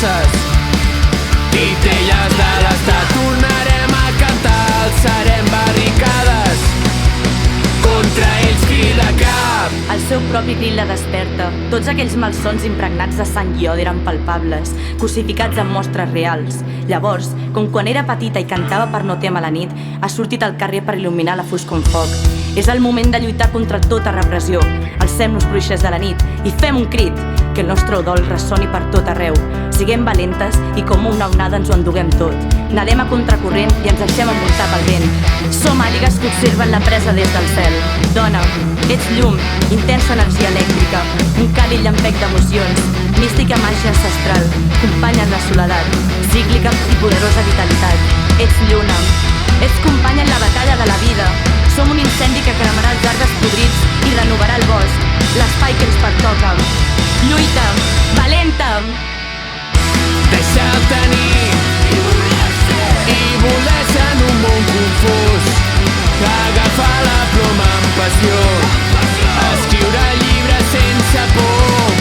falses. Titelles de l'estat, tornarem a cantar, alçarem barricades contra ells crida cap. El seu propi crit la desperta. Tots aquells malsons impregnats de sang i odi eren palpables, cosificats amb mostres reals. Llavors, com quan era petita i cantava per no témer la nit, ha sortit al carrer per il·luminar la foscor amb foc. És el moment de lluitar contra tota repressió. Alcem-nos bruixes de la nit i fem un crit, que el nostre dol ressoni per tot arreu. Siguem valentes i com una onada ens ho enduguem tot. Nadem a contracorrent i ens deixem envoltar pel vent. Som àguiles que observen la presa des del cel. Dona, ets llum, intensa energia elèctrica, un càlid llampec d'emocions, mística màgia ancestral, companya en la soledat, cíclica i poderosa vitalitat. Ets lluna, ets companya en la batalla de la vida. Som un incendi que cremarà els arbres podrits i renovarà el bosc, l'espai que ens pertoca. Lluita, valenta! Deixa'l tenir i voler ser en un món confús. Agafar la ploma amb passió, escriure llibres sense por,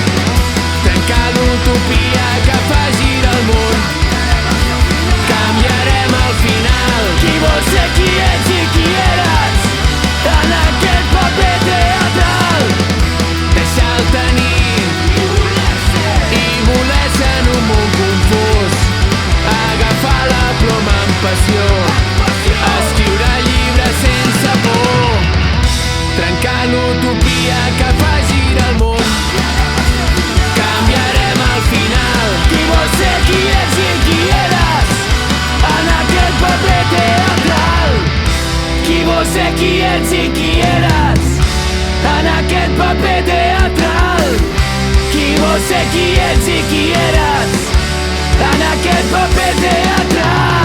trencar l'utopia que fa girar el món. Canviarem al final qui vol ser qui ets i qui eres en aquest paper teatral. Deixa'l tenir i voler ser en un món confús. Agafar la ploma amb passió, escriure llibres sense por, trencar l'utopia que fa girar el món. Canviarem al final qui vol ser qui ets i qui eres en aquest paper teatral. Qui vol ser qui ets i qui eres en aquest paper teatral. Qui vol ser qui ets i qui eres en aquest paper teatral.